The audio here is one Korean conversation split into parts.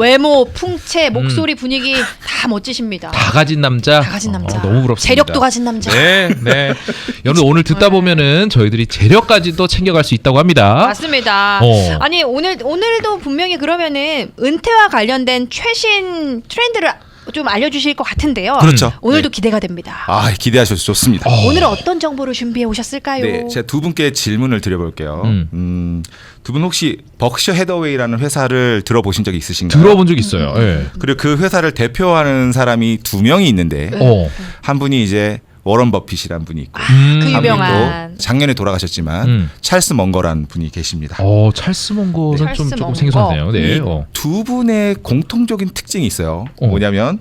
외모, 풍채, 목소리, 분위기 다 멋지십니다. 다 가진 남자. 다 가진 남자. 너무 부럽습니다. 재력도 가진 남자. 네, 네. 여러분 오늘 듣다 보면은 저희들이 재력까지도 챙겨갈 수 있다고 합니다. 맞습니다. 아니 오늘도 분명히 그러면은 은퇴와 관련된 최신 트렌드를 좀 알려주실 것 같은데요. 그렇죠. 오늘도 기대가 됩니다. 아, 기대하셔서 좋습니다. 오늘은 어떤 정보를 준비해 오셨을까요? 네, 제가 두 분께 질문을 드려볼게요. 두 분 혹시 벅셔 헤더웨이라는 회사를 들어보신 적이 있으신가요? 들어본 적 있어요. 네. 그리고 그 회사를 대표하는 사람이 두 명이 있는데 한 분이 이제 워런 버핏이라는 분이 있고 그 한 분이 유명한 또 작년에 돌아가셨지만 찰스 먼거라는 분이 계십니다. 찰스 먼거는 네. 좀 찰스 조금 먼거. 생소하네요. 네. 이 두 분의 공통적인 특징이 있어요. 뭐냐면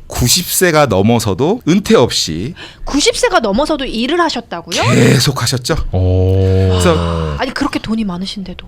90세가 넘어서도 은퇴 없이 90세가 넘어서도 일을 하셨다고요? 계속 하셨죠. 그래서 아니 그렇게 돈이 많으신데도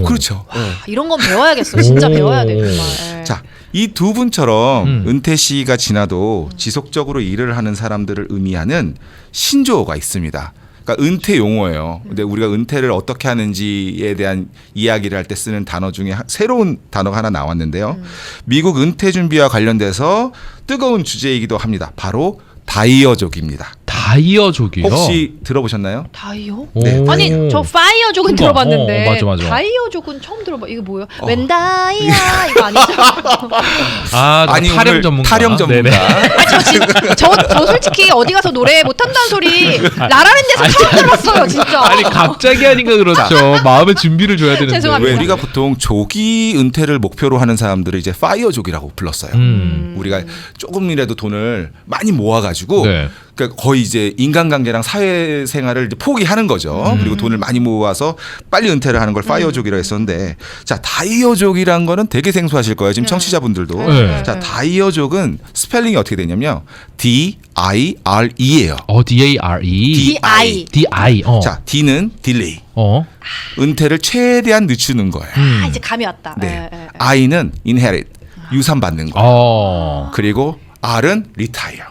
그렇죠. 이런 건 배워야겠어. 진짜 배워야 돼 정말. 네. 자, 이 두 분처럼 은퇴 시기가 지나도 지속적으로 일을 하는 사람들을 의미하는 신조어가 있습니다. 그러니까 은퇴 용어예요. 근데 우리가 은퇴를 어떻게 하는지에 대한 이야기를 할 때 쓰는 단어 중에 새로운 단어가 하나 나왔는데요. 미국 은퇴 준비와 관련돼서 뜨거운 주제이기도 합니다. 바로 다이어족입니다. 다이어족이요? 혹시 들어보셨나요? 다이어? 네. 아니 저 파이어족은 그러니까, 들어봤는데 맞아. 다이어족은 처음 들어봐. 이게 뭐예요? 웬 다이아 이거 아니죠? 아니, 타령 오늘 전문가. 타령 전문가. 저 솔직히 어디 가서 노래 못한다는 소리 라라랜드에서 처음 들었어요 진짜. 아니 갑자기 하니까 그렇죠. 마음의 준비를 줘야 되는데. 죄송합니다. 왜 우리가 보통 조기 은퇴를 목표로 하는 사람들을 이제 파이어족이라고 불렀어요. 우리가 조금이라도 돈을 많이 모아가지고 네. 그러니까 거의 이제 인간관계랑 사회생활을 이제 포기하는 거죠. 그리고 돈을 많이 모아서 빨리 은퇴를 하는 걸 파이어족이라고 했었는데, 자, 다이어족이란 거는 되게 생소하실 거예요. 지금 청취자분들도. 네. 자, 다이어족은 스펠링이 어떻게 되냐면요. D-I-R-E예요. D-A-R-E. D-I. D-I. 자, D는 딜레이. 은퇴를 최대한 늦추는 거예요. 이제 감이 왔다. 네. I는 inherit. 유산 받는 거. 그리고 R은 retire.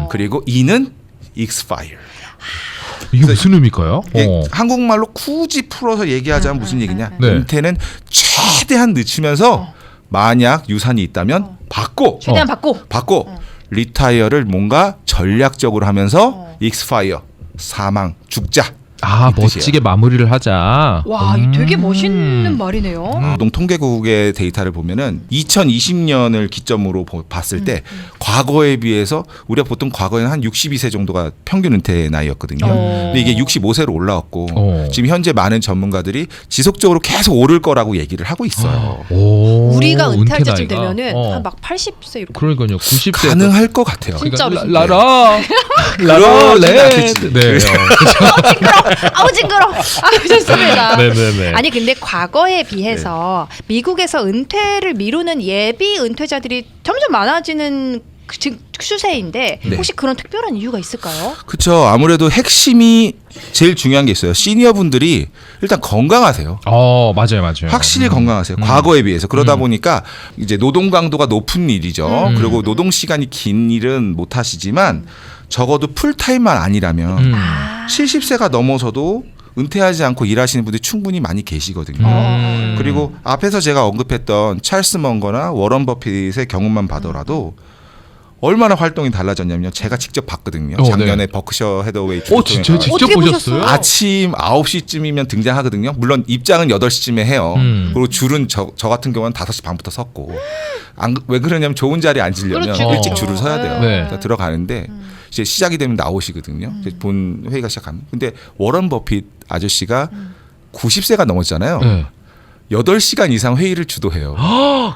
그리고 E는 expire. 이게 무슨 의미일까요? 한국말로 굳이 풀어서 얘기하자면 무슨 얘기냐? 네. 은퇴는 최대한 늦추면서 만약 유산이 있다면 받고 최대한 받고. retire를 뭔가 전략적으로 하면서 expire 사망 죽자. 멋지게 마무리를 하자. 와, 되게 멋있는 말이네요. 노동통계국의 데이터를 보면은 2020년을 기점으로 봤을 때 과거에 비해서 우리가 보통 과거에는 한 62세 정도가 평균 은퇴 나이였거든요. 근데 이게 65세로 올라왔고 지금 현재 많은 전문가들이 지속적으로 계속 오를 거라고 얘기를 하고 있어요. 우리가 은퇴할 은퇴 때쯤 나이가? 되면은 막 80세 이렇게. 그러니까요. 90세 가능할 것 같아요. 진짜로. 라라 그러진 않겠지. 네. 아우 징그러. 좋습니다. 네네네. 아니 근데 과거에 비해서 미국에서 은퇴를 미루는 예비 은퇴자들이 점점 많아지는 추세인데 네. 혹시 그런 특별한 이유가 있을까요? 그렇죠. 아무래도 핵심이 제일 중요한 게 있어요. 시니어 분들이 일단 건강하세요. 맞아요. 확실히 건강하세요. 과거에 비해서. 그러다 보니까 이제 노동 강도가 높은 일이죠. 그리고 노동 시간이 긴 일은 못 하시지만 적어도 풀타임만 아니라면 70세가 넘어서도 은퇴하지 않고 일하시는 분들이 충분히 많이 계시거든요. 그리고 앞에서 제가 언급했던 찰스 먼거나 워런 버핏의 경우만 봐더라도 얼마나 활동이 달라졌냐면요. 제가 직접 봤거든요. 작년에 네. 버크셔 헤더웨이 진짜 직접 어떻게 보셨어요? 아침 9시쯤이면 등장하거든요. 물론 입장은 8시쯤에 해요. 그리고 줄은 저 같은 경우는 5시 반부터 섰고. 왜 그러냐면 좋은 자리에 앉으려면 그렇죠. 일찍 줄을 서야 돼요. 네. 그러니까 들어가는데 이제 시작이 되면 나오시거든요. 이제 본 회의가 시작하면. 근데 워런 버핏 아저씨가 90세가 넘었잖아요. 네. 8시간 이상 회의를 주도해요.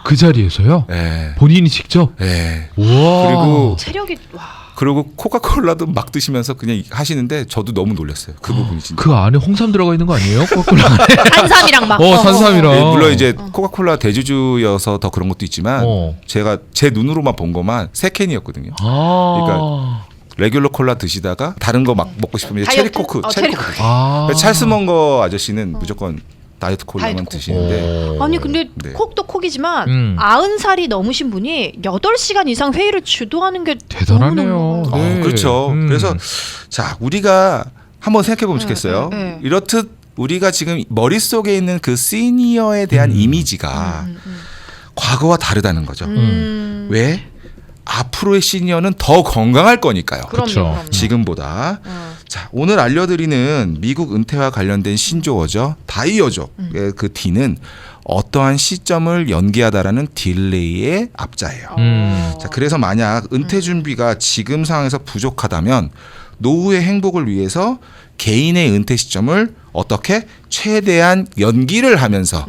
그 자리에서요? 네. 본인이 직접? 네. 우와. 그리고 체력이 그리고 코카콜라도 막 드시면서 그냥 하시는데 저도 너무 놀랐어요. 그 부분이 진짜. 그 안에 홍삼 들어가 있는 거 아니에요? 거꾸로 안에. 산삼이랑 막 산삼이랑. 네, 물론 이제 코카콜라 대주주여서 더 그런 것도 있지만 제가 제 눈으로만 본 것만 3캔이었거든요. 그러니까 레귤러 콜라 드시다가 다른 거 막 먹고 싶으면 체리 코크. 찰스 먼거 아저씨는 무조건 다이어트 콜라만 드시는데. 아니 근데 네. 콕도 콕이지만 90살이 넘으신 분이 8시간 이상 회의를 주도하는 게 대단하네요. 네. 그렇죠. 그래서 자, 우리가 한번 생각해 보면 좋겠어요. 이렇듯 우리가 지금 머릿속에 있는 그 시니어에 대한 이미지가 과거와 다르다는 거죠. 왜? 앞으로의 시니어는 더 건강할 거니까요. 그렇죠. 지금보다. 자, 오늘 알려드리는 미국 은퇴와 관련된 신조어죠. 다이어족의 그 D는 어떠한 시점을 연기하다라는 딜레이의 앞자예요. 자, 그래서 만약 은퇴 준비가 지금 상황에서 부족하다면 노후의 행복을 위해서 개인의 은퇴 시점을 어떻게 최대한 연기를 하면서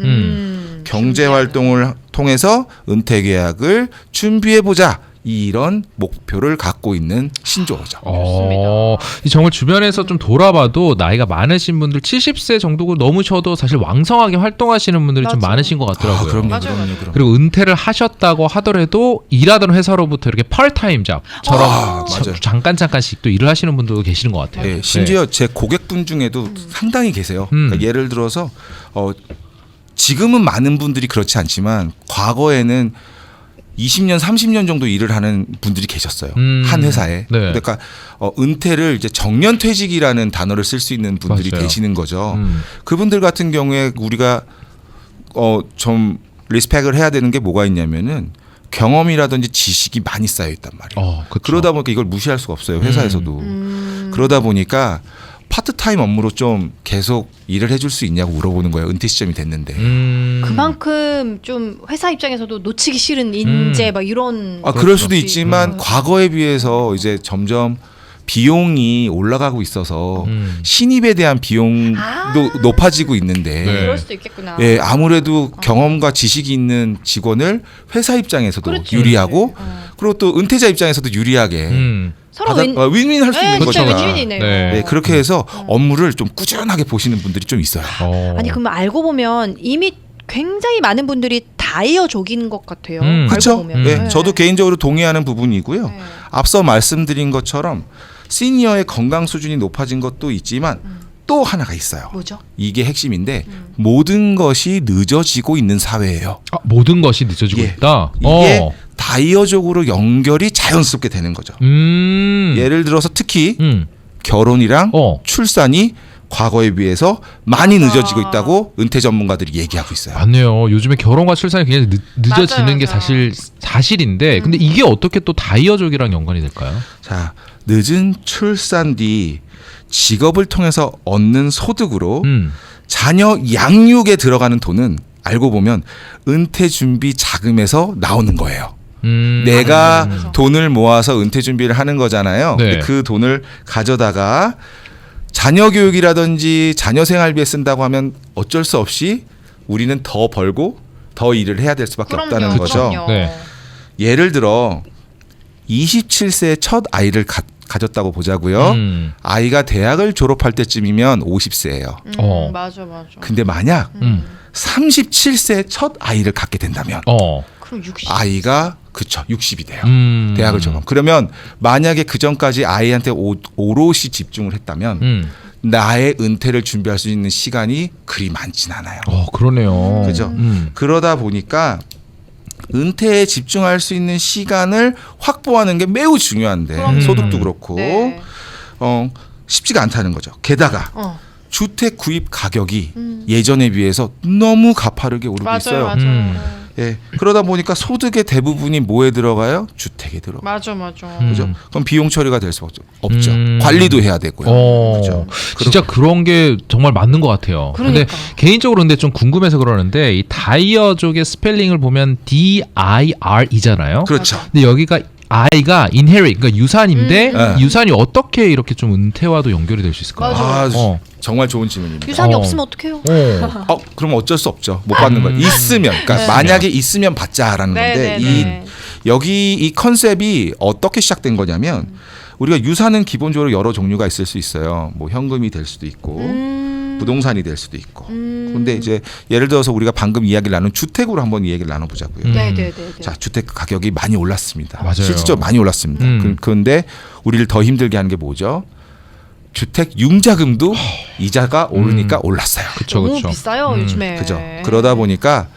경제 활동을 통해서 은퇴 계약을 준비해 보자. 이런 목표를 갖고 있는 신조어죠. 정말 주변에서 좀 돌아봐도 나이가 많으신 분들 70세 정도 넘으셔도 사실 왕성하게 활동하시는 분들이 좀 많으신 것 같더라고요. 그럼요. 그리고 은퇴를 하셨다고 하더라도 일하던 회사로부터 이렇게 펄타임 잡처럼 잠깐씩 또 일을 하시는 분도 계시는 것 같아요. 네, 심지어 제 고객분 중에도 상당히 계세요. 그러니까 예를 들어서 지금은 많은 분들이 그렇지 않지만 과거에는 20년, 30년 정도 일을 하는 분들이 계셨어요. 한 회사에. 네. 그러니까 은퇴를 이제 정년퇴직이라는 단어를 쓸 수 있는 분들이 맞아요. 계시는 거죠. 그분들 같은 경우에 우리가 좀 리스펙을 해야 되는 게 뭐가 있냐면은 경험이라든지 지식이 많이 쌓여 있단 말이에요. 그러다 보니까 이걸 무시할 수가 없어요. 회사에서도. 그러다 보니까 파트타임 업무로 좀 계속 일을 해줄 수 있냐고 물어보는 거예요. 은퇴 시점이 됐는데. 그만큼 좀 회사 입장에서도 놓치기 싫은 인재 막 이런. 그럴 수도 있지만 과거에 비해서 이제 점점 비용이 올라가고 있어서 신입에 대한 비용도 높아지고 있는데 그럴 수도 있겠구나. 예, 아무래도 경험과 지식이 있는 직원을 회사 입장에서도 그렇지. 유리하고 그리고 또 은퇴자 입장에서도 유리하게 서로 윈윈 할 수 있는 그렇죠. 거잖아. 윈윈이네요. 네, 그렇게 해서 업무를 좀 꾸준하게 보시는 분들이 좀 있어요. 아니 그럼 알고 보면 이미 굉장히 많은 분들이 다이어족인 것 같아요. 그렇죠. 보면. 네, 저도 개인적으로 동의하는 부분이고요. 네. 앞서 말씀드린 것처럼 시니어의 건강 수준이 높아진 것도 있지만 또 하나가 있어요. 뭐죠? 이게 핵심인데 모든 것이 늦어지고 있는 사회예요. 모든 것이 늦어지고 있다. 이게 다이어족으로 연결이 자연스럽게 되는 거죠. 예를 들어서 특히 결혼이랑 출산이 과거에 비해서 많이 늦어지고 있다고 은퇴 전문가들이 얘기하고 있어요. 맞네요. 요즘에 결혼과 출산이 굉장히 늦어지는 맞아요. 게 사실인데 근데 이게 어떻게 또 다이어족이랑 연관이 될까요? 자, 늦은 출산 뒤 직업을 통해서 얻는 소득으로 자녀 양육에 들어가는 돈은 알고 보면 은퇴 준비 자금에서 나오는 거예요. 내가 돈을 모아서 은퇴 준비를 하는 거잖아요. 네. 근데 그 돈을 가져다가 자녀 교육이라든지 자녀 생활비에 쓴다고 하면 어쩔 수 없이 우리는 더 벌고 더 일을 해야 될 수밖에 없다는 거죠. 네. 예를 들어 27세에 첫 아이를 가졌다고 보자고요. 아이가 대학을 졸업할 때쯤이면 50세예요. 맞아. 근데 만약 37세에 첫 아이를 갖게 된다면 그럼 60. 아이가 60이 돼요. 대학을 졸업. 그러면 만약에 그 전까지 아이한테 오롯이 집중을 했다면 나의 은퇴를 준비할 수 있는 시간이 그리 많진 않아요. 그러네요. 그죠? 그러다 보니까 은퇴에 집중할 수 있는 시간을 확보하는 게 매우 중요한데 소득도 그렇고 네. 쉽지가 않다는 거죠. 게다가 주택 구입 가격이 예전에 비해서 너무 가파르게 오르고 있어요. 맞아요. 예, 그러다 보니까 소득의 대부분이 뭐에 들어가요? 주택에 들어가요. 맞아. 그죠? 그럼 비용 처리가 될 수밖에 없죠. 관리도 해야 되고요. 그죠? 진짜 그런 게 정말 맞는 것 같아요. 근데 개인적으로 근데 좀 궁금해서 그러는데 이 다이어족의 스펠링을 보면 DIR이잖아요. 그렇죠. 근데 여기가 I가 inherit, 그러니까 유산인데 유산이 어떻게 이렇게 좀 은퇴와도 연결이 될 수 있을까요? 정말 좋은 질문입니다. 유산이 없으면 어떡해요? 그럼 어쩔 수 없죠. 못 받는 거예요. 있으면, 그러니까 만약에 있으면 받자라는 건데 여기 이 컨셉이 어떻게 시작된 거냐면 우리가 유산은 기본적으로 여러 종류가 있을 수 있어요. 뭐 현금이 될 수도 있고 부동산이 될 수도 있고. 근데 이제 예를 들어서 우리가 방금 이야기를 나눈 주택으로 한번 이야기를 나눠보자고요. 네. 자, 주택 가격이 많이 올랐습니다. 맞아요. 실질적으로 많이 올랐습니다. 그런데 우리를 더 힘들게 하는 게 뭐죠? 주택 융자금도 이자가 오르니까 올랐어요. 너무 비싸요 요즘에. 그죠. 그러다 보니까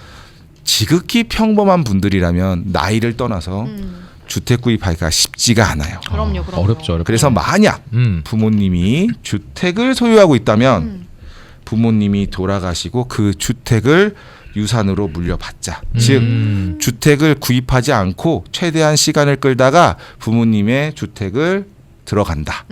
지극히 평범한 분들이라면 나이를 떠나서 주택 구입하기가 쉽지가 않아요. 그럼요. 어렵죠. 그래서 만약 부모님이 주택을 소유하고 있다면 부모님이 돌아가시고 그 주택을 유산으로 물려받자. 즉 주택을 구입하지 않고 최대한 시간을 끌다가 부모님의 주택을 들어간다.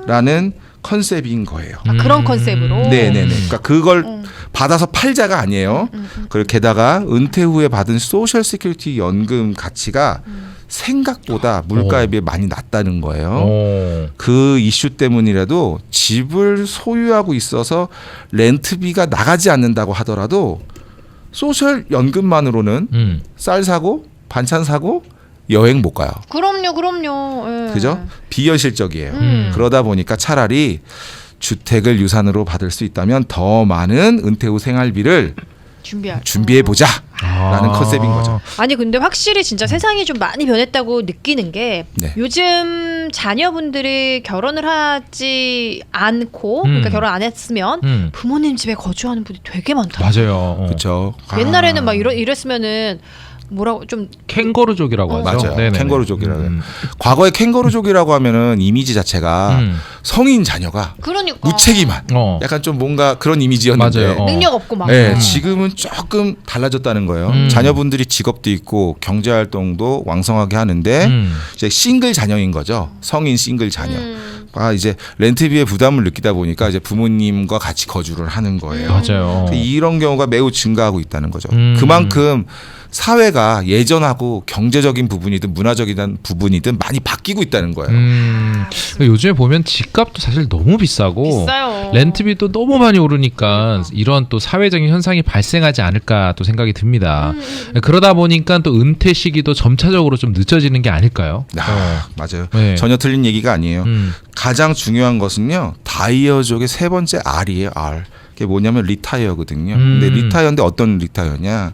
라는 컨셉인 거예요. 그런 컨셉으로. 네네네. 그러니까 그걸 받아서 팔자가 아니에요. 그리고 게다가 은퇴 후에 받은 소셜 시큐리티 연금 가치가 생각보다 물가에 비해 많이 낮다는 거예요. 그 이슈 때문이라도 집을 소유하고 있어서 렌트비가 나가지 않는다고 하더라도 소셜 연금만으로는 쌀 사고 반찬 사고 여행 못 가요. 그럼요. 예. 그죠? 비현실적이에요. 그러다 보니까 차라리 주택을 유산으로 받을 수 있다면 더 많은 은퇴 후 생활비를 준비해보자 라는 컨셉인 거죠. 아니 근데 확실히 진짜 세상이 좀 많이 변했다고 느끼는 게 네. 요즘 자녀분들이 결혼을 하지 않고 그러니까 결혼 안 했으면 부모님 집에 거주하는 분이 되게 많더라고요. 맞아요. 그렇죠. 옛날에는 막 이랬으면은 뭐라고 좀 캥거루족이라고 하죠. 맞아요. 네네네. 캥거루족이라고 해요. 과거에 캥거루족이라고 하면은 이미지 자체가 성인 자녀가 그러니까 무책임한 약간 좀 뭔가 그런 이미지였는데 맞아요. 능력 없고 막. 네, 지금은 조금 달라졌다는 거예요. 자녀분들이 직업도 있고 경제 활동도 왕성하게 하는데 이제 싱글 자녀인 거죠. 성인 싱글 자녀. 이제 렌트비의 부담을 느끼다 보니까 이제 부모님과 같이 거주를 하는 거예요. 맞아요. 이런 경우가 매우 증가하고 있다는 거죠. 그만큼 사회가 예전하고 경제적인 부분이든 문화적인 부분이든 많이 바뀌고 있다는 거예요. 요즘에 보면 집값도 사실 너무 비싸고 비싸요. 렌트비도 너무 많이 오르니까 이런 또 사회적인 현상이 발생하지 않을까 또 생각이 듭니다. 그러다 보니까 또 은퇴 시기도 점차적으로 좀 늦어지는 게 아닐까요? 맞아요. 네. 전혀 틀린 얘기가 아니에요. 가장 중요한 것은요. 다이어족의 세 번째 R이에요. R. 그게 뭐냐면 리타이어거든요. 근데 리타이어인데 어떤 리타이어냐?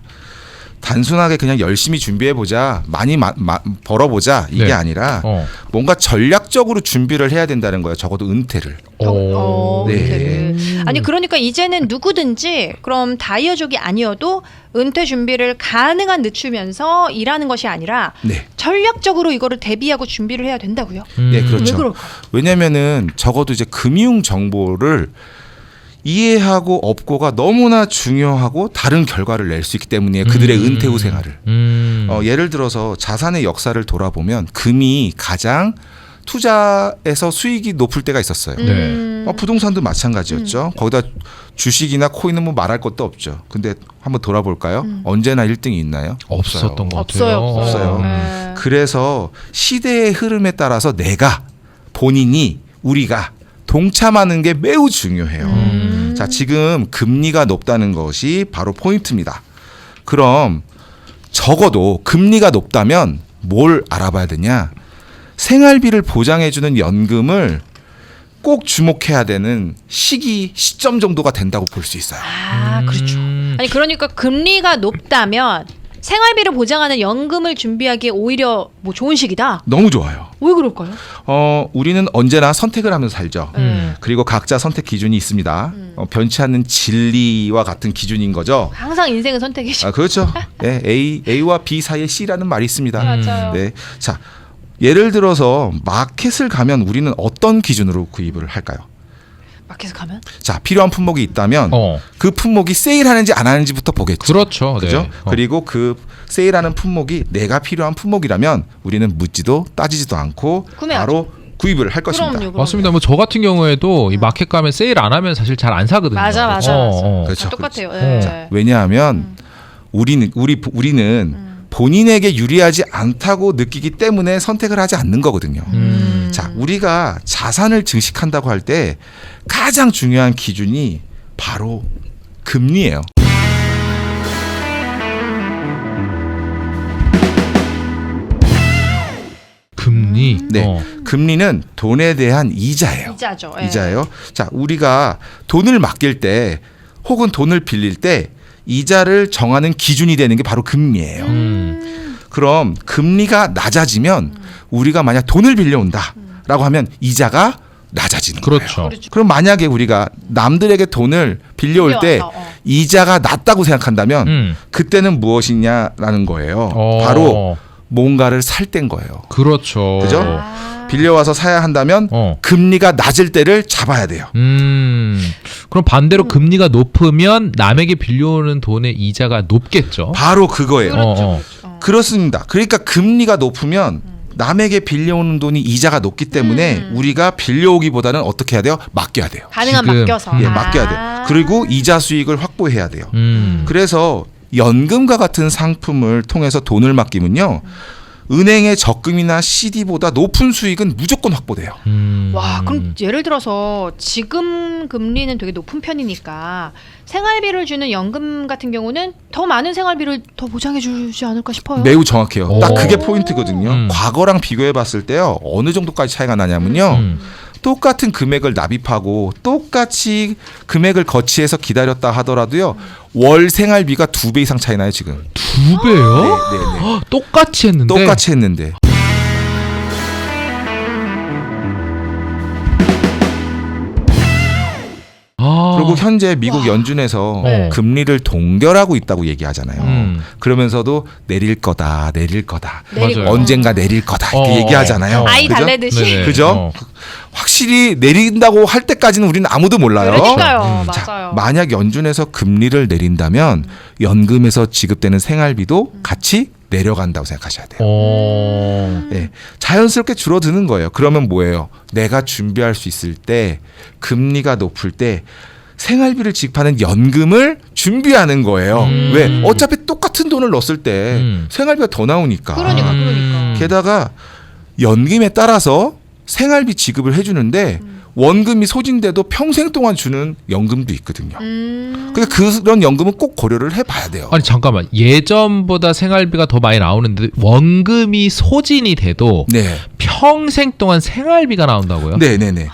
단순하게 그냥 열심히 준비해보자, 많이 벌어보자 이게 네. 아니라 뭔가 전략적으로 준비를 해야 된다는 거예요. 적어도 은퇴를. 은퇴를. 아니 그러니까 이제는 누구든지 그럼 다이어족이 아니어도 은퇴 준비를 가능한 늦추면서 일하는 것이 아니라 네. 전략적으로 이거를 대비하고 준비를 해야 된다고요? 네, 그렇죠. 왜 그럴까요? 왜냐면은 적어도 이제 금융 정보를 이해하고 업고가 너무나 중요하고 다른 결과를 낼 수 있기 때문이에요. 그들의 은퇴 후 생활을. 예를 들어서 자산의 역사를 돌아보면 금이 가장 투자에서 수익이 높을 때가 있었어요. 부동산도 마찬가지였죠. 거기다 주식이나 코인은 뭐 말할 것도 없죠. 근데 한번 돌아볼까요? 언제나 1등이 있나요? 없었던 것 같아요. 없어요. 그래서 시대의 흐름에 따라서 내가 본인이 우리가 동참하는 게 매우 중요해요. 자, 지금 금리가 높다는 것이 바로 포인트입니다. 그럼 적어도 금리가 높다면 뭘 알아봐야 되냐? 생활비를 보장해주는 연금을 꼭 주목해야 되는 시점 정도가 된다고 볼 수 있어요. 그렇죠. 아니 그러니까 금리가 높다면 생활비를 보장하는 연금을 준비하기에 오히려 뭐 좋은 시기다. 너무 좋아요. 왜 그럴까요? 우리는 언제나 선택을 하면서 살죠. 그리고 각자 선택 기준이 있습니다. 변치 않는 진리와 같은 기준인 거죠. 항상 인생은 선택이죠. 그렇죠. 네, A와 B 사이에 C라는 말이 있습니다. 맞아요. 네, 자, 예를 들어서 마켓을 가면 우리는 어떤 기준으로 구입을 할까요? 마켓에 가면? 자, 필요한 품목이 있다면 그 품목이 세일하는지 안 하는지부터 보겠죠. 그렇죠. 그죠? 네. 그리고 그 세일하는 품목이 내가 필요한 품목이라면 우리는 묻지도 따지지도 않고 구매하죠. 바로 구입을 할 것입니다. 그럼요. 맞습니다. 뭐 저 같은 경우에도 이 마켓 가면 세일 안 하면 사실 잘 안 사거든요. 맞아. 그렇죠. 똑같아요. 자, 왜냐하면 우리는 본인에게 유리하지 않다고 느끼기 때문에 선택을 하지 않는 거거든요. 자, 우리가 자산을 증식한다고 할 때 가장 중요한 기준이 바로 금리예요. 금리. 네, 금리는 돈에 대한 이자예요. 이자죠. 이자예요. 자, 우리가 돈을 맡길 때 혹은 돈을 빌릴 때 이자를 정하는 기준이 되는 게 바로 금리예요. 그럼 금리가 낮아지면 우리가 만약 돈을 빌려온다라고 하면 이자가 낮아지는 그렇죠. 거예요. 그럼 만약에 우리가 남들에게 돈을 빌려올 때 이자가 낮다고 생각한다면 그때는 무엇이냐라는 거예요. 바로 뭔가를 살 때인 거예요. 그렇죠. 그죠? 빌려와서 사야 한다면 금리가 낮을 때를 잡아야 돼요. 그럼 반대로 금리가 높으면 남에게 빌려오는 돈의 이자가 높겠죠. 바로 그거예요. 그렇죠. 그렇습니다. 그러니까 금리가 높으면 남에게 빌려오는 돈이 이자가 높기 때문에 우리가 빌려오기보다는 어떻게 해야 돼요? 맡겨야 돼요. 가능한 지금, 맡겨서. 예, 맡겨야 돼요. 그리고 이자 수익을 확보해야 돼요. 음. 그래서 연금과 같은 상품을 통해서 돈을 맡기면요. 은행의 적금이나 CD보다 높은 수익은 무조건 확보돼요. 와, 그럼 예를 들어서 지금 금리는 되게 높은 편이니까 생활비를 주는 연금 같은 경우는 더 많은 생활비를 더 보장해 주지 않을까 싶어요. 매우 정확해요. 오. 딱 그게 포인트거든요. 과거랑 비교해 봤을 때요. 어느 정도까지 차이가 나냐면요. 똑같은 금액을 납입하고 똑같이 금액을 거치해서 기다렸다 하더라도요. 월 생활비가 2배 이상 차이 나요, 지금. 2배요? 네. 똑같이 했는데. 똑같이 했는데. 그리고 현재 미국 연준에서 네. 금리를 동결하고 있다고 얘기하잖아요. 그러면서도 내릴 거다. 맞아요. 언젠가 내릴 거다. 이렇게 얘기하잖아요. 아이 그죠? 달래듯이. 네네. 그죠? 확실히 내린다고 할 때까지는 우리는 아무도 몰라요. 그러니까요. 자, 맞아요. 만약 연준에서 금리를 내린다면 연금에서 지급되는 생활비도 같이 내려간다고 생각하셔야 돼요. 네, 자연스럽게 줄어드는 거예요. 그러면 뭐예요? 내가 준비할 수 있을 때 금리가 높을 때 생활비를 지급하는 연금을 준비하는 거예요. 왜? 어차피 똑같은 돈을 넣었을 때 생활비가 더 나오니까. 그러니까. 게다가 연금에 따라서 생활비 지급을 해주는데 원금이 소진돼도 평생 동안 주는 연금도 있거든요. 그러니까 그런 연금은 꼭 고려를 해봐야 돼요. 아니 잠깐만, 예전보다 생활비가 더 많이 나오는데 원금이 소진이 돼도 네, 평생 동안 생활비가 나온다고요? 네네네.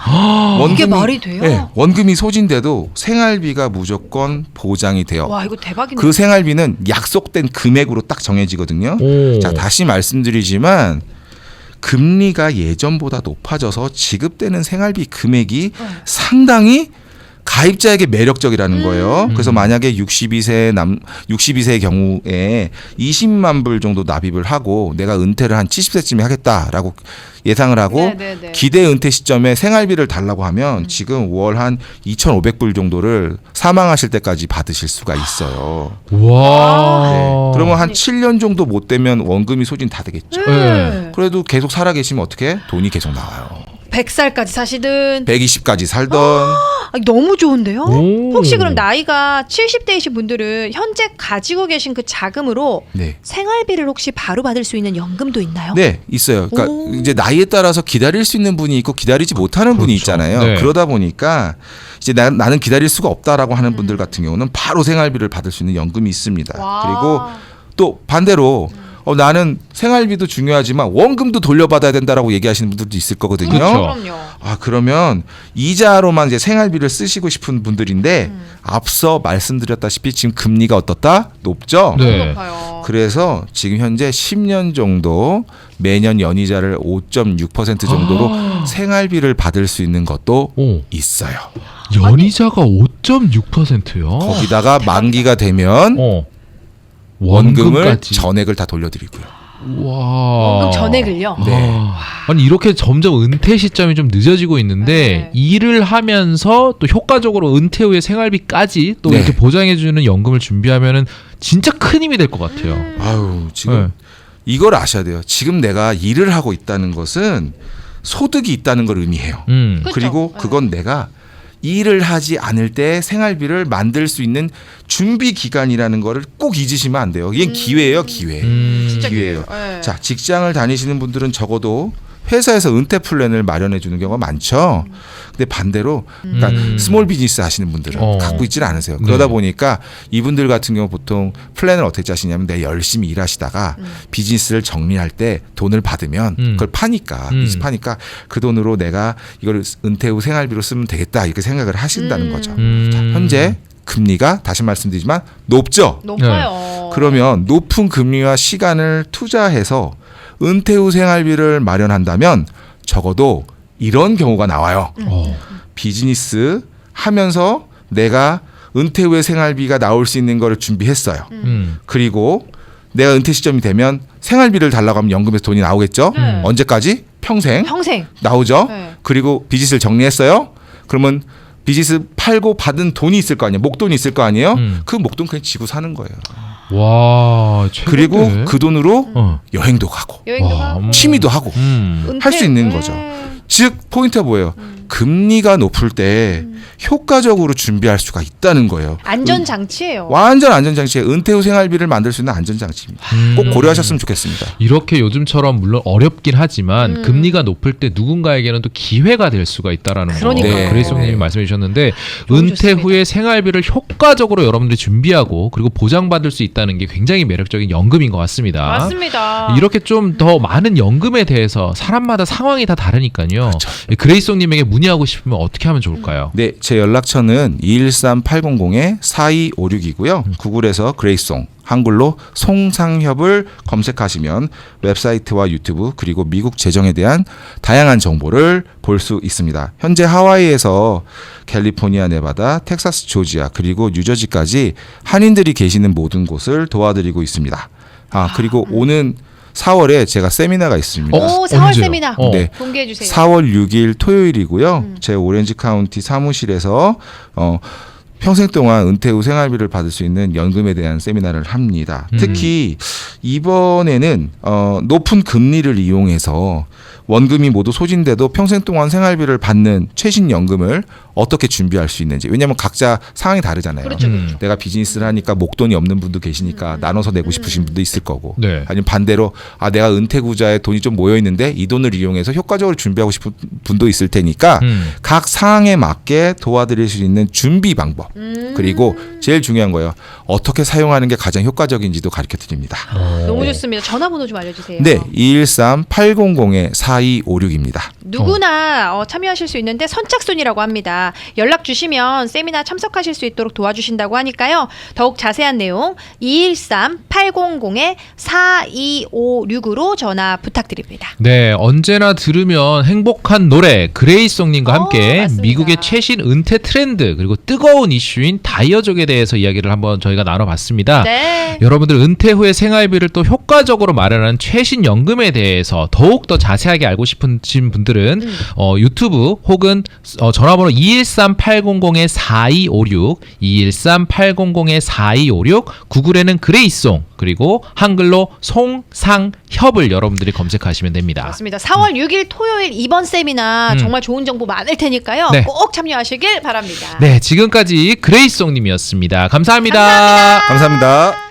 이게 말이 돼요? 네, 원금이 소진돼도 생활비가 무조건 보장이 돼요. 와, 이거 대박이네. 그 생활비는 약속된 금액으로 딱 정해지거든요. 오. 자, 다시 말씀드리지만 금리가 예전보다 높아져서 지급되는 생활비 금액이 상당히 가입자에게 매력적이라는 거예요. 그래서 만약에 62세의 경우에 20만 불 정도 납입을 하고 내가 은퇴를 한 70세쯤에 하겠다라고 예상을 하고 네네네. 기대 은퇴 시점에 생활비를 달라고 하면 지금 월 한 2,500불 정도를 사망하실 때까지 받으실 수가 있어요. 와. 네. 그러면 한 7년 정도 못 되면 원금이 소진 다 되겠죠. 네. 그래도 계속 살아 계시면 어떻게? 돈이 계속 나와요. 100살까지 사시든 120까지 살던 너무 좋은데요? 오. 혹시 그럼 나이가 70대이신 분들은 현재 가지고 계신 그 자금으로 네. 생활비를 혹시 바로 받을 수 있는 연금도 있나요? 네, 있어요. 그러니까 오. 이제 나이에 따라서 기다릴 수 있는 분이 있고 기다리지 못하는 분이 그렇죠. 있잖아요. 네. 그러다 보니까 이제 나는 기다릴 수가 없다라고 하는 분들 같은 경우는 바로 생활비를 받을 수 있는 연금이 있습니다. 와. 그리고 또 반대로 나는 생활비도 중요하지만 원금도 돌려받아야 된다라고 얘기하시는 분들도 있을 거거든요. 그렇죠. 그럼요. 그러면 이자로만 이제 생활비를 쓰시고 싶은 분들인데 앞서 말씀드렸다시피 지금 금리가 어떻다? 높죠? 네. 높아요. 그래서 지금 현재 10년 정도 매년 연이자를 5.6% 정도로 생활비를 받을 수 있는 것도 오. 있어요. 연이자가 5.6%요? 거기다가 만기가 되면 원금을 원금까지. 전액을 다 돌려드리고요. 와. 원금 전액을요? 네. 아니 이렇게 점점 은퇴 시점이 좀 늦어지고 있는데 네. 일을 하면서 또 효과적으로 은퇴 후에 생활비까지 또 네. 이렇게 보장해주는 연금을 준비하면은 진짜 큰 힘이 될 것 같아요. 아유, 지금 이걸 아셔야 돼요. 지금 내가 일을 하고 있다는 것은 소득이 있다는 걸 의미해요. 그쵸? 그리고 네. 그건 내가 일을 하지 않을 때 생활비를 만들 수 있는 준비 기간이라는 거를 꼭 잊으시면 안 돼요. 이게 기회예요, 기회. 진짜 기회예요. 네. 자, 직장을 다니시는 분들은 적어도 회사에서 은퇴 플랜을 마련해 주는 경우가 많죠. 근데 반대로 그러니까 스몰 비즈니스 하시는 분들은 갖고 있질 않으세요. 그러다 네. 보니까 이분들 같은 경우 보통 플랜을 어떻게 짜시냐면 내가 열심히 일하시다가 비즈니스를 정리할 때 돈을 받으면 그걸 파니까 비즈니스 파니까 그 돈으로 내가 이걸 은퇴 후 생활비로 쓰면 되겠다 이렇게 생각을 하신다는 거죠. 자, 현재 금리가 다시 말씀드리지만 높죠. 높아요. 그러면 높은 금리와 시간을 투자해서 은퇴 후 생활비를 마련한다면 적어도 이런 경우가 나와요. 비즈니스 하면서 내가 은퇴 후에 생활비가 나올 수 있는 거를 준비했어요. 그리고 내가 은퇴 시점이 되면 생활비를 달라고 하면 연금에서 돈이 나오겠죠. 네. 언제까지? 평생 평생. 나오죠. 네. 그리고 빚을 정리했어요. 그러면 빚을 팔고 받은 돈이 있을 거 아니에요. 목돈이 있을 거 아니에요. 그 목돈 그냥 지고 사는 거예요. 와, 최고인데? 그리고 그 돈으로 어. 여행도 가고 여행도 와, 가고. 취미도 하고 할 수 있는 거죠. 즉 포인트가 뭐예요? 금리가 높을 때 효과적으로 준비할 수가 있다는 거예요. 안전 장치예요. 완전 안전장치에 은퇴 후 생활비를 만들 수 있는 안전장치입니다. 꼭 고려하셨으면 좋겠습니다. 이렇게 요즘처럼 물론 어렵긴 하지만 금리가 높을 때 누군가에게는 또 기회가 될 수가 있다라는 거. 그러니까요. 네. 그레이송님이 말씀해 주셨는데 너무 은퇴 좋습니다. 후에 생활비를 효과적으로 여러분들이 준비하고 그리고 보장받을 수 있다는 게 굉장히 매력적인 연금인 것 같습니다. 맞습니다. 이렇게 좀 더 많은 연금에 대해서 사람마다 상황이 다 다르니까요. 그렇죠. 그레이송님에게 문의하고 싶으면 어떻게 하면 좋을까요? 네, 제 연락처는 213-800-4256이고요. 구글에서 그레이송, 한글로 송상협을 검색하시면 웹사이트와 유튜브 그리고 미국 재정에 대한 다양한 정보를 볼 수 있습니다. 현재 하와이에서 캘리포니아, 네바다, 텍사스, 조지아 그리고 뉴저지까지 한인들이 계시는 모든 곳을 도와드리고 있습니다. 그리고 오는 4월에 제가 세미나가 있습니다. 오, 4월 언제요? 세미나 네. 공개해 주세요. 4월 6일 토요일이고요. 제 오렌지 카운티 사무실에서 평생 동안 은퇴 후 생활비를 받을 수 있는 연금에 대한 세미나를 합니다. 특히 이번에는 높은 금리를 이용해서 원금이 모두 소진돼도 평생 동안 생활비를 받는 최신 연금을 어떻게 준비할 수 있는지. 왜냐하면 각자 상황이 다르잖아요. 그렇죠. 내가 비즈니스를 하니까 목돈이 없는 분도 계시니까 나눠서 내고 싶으신 분도 있을 거고. 네. 아니면 반대로 내가 은퇴구자에 돈이 좀 모여 있는데 이 돈을 이용해서 효과적으로 준비하고 싶은 분도 있을 테니까 각 상황에 맞게 도와드릴 수 있는 준비 방법 그리고 제일 중요한 거예요. 어떻게 사용하는 게 가장 효과적인지도 가르쳐 드립니다. 너무 좋습니다. 전화번호 좀 알려주세요. 네, 213-800-4256입니다. 누구나 참여하실 수 있는데 선착순이라고 합니다. 연락 주시면 세미나 참석하실 수 있도록 도와주신다고 하니까요. 더욱 자세한 내용 213-800-4256으로 전화 부탁드립니다. 네, 언제나 들으면 행복한 노래 그레이송님과 함께 맞습니다. 미국의 최신 은퇴 트렌드 그리고 뜨거운 이슈인 다이어족에 대해서 이야기를 한번 저희가 나눠봤습니다. 네. 여러분들 은퇴 후에 생활비를 또 효과적으로 마련하는 최신 연금에 대해서 더욱 더 자세하게 알고 싶으신 분들은 유튜브 혹은 전화번호 213-800-4256 213-800-4256 구글에는 그레이송 그리고 한글로 송상협을 여러분들이 검색하시면 됩니다. 맞습니다. 4월 6일 토요일 이번 세미나 정말 좋은 정보 많을 테니까요. 네. 꼭 참여하시길 바랍니다. 네, 지금까지 그레이송님이었습니다. 감사합니다. 감사합니다. 감사합니다.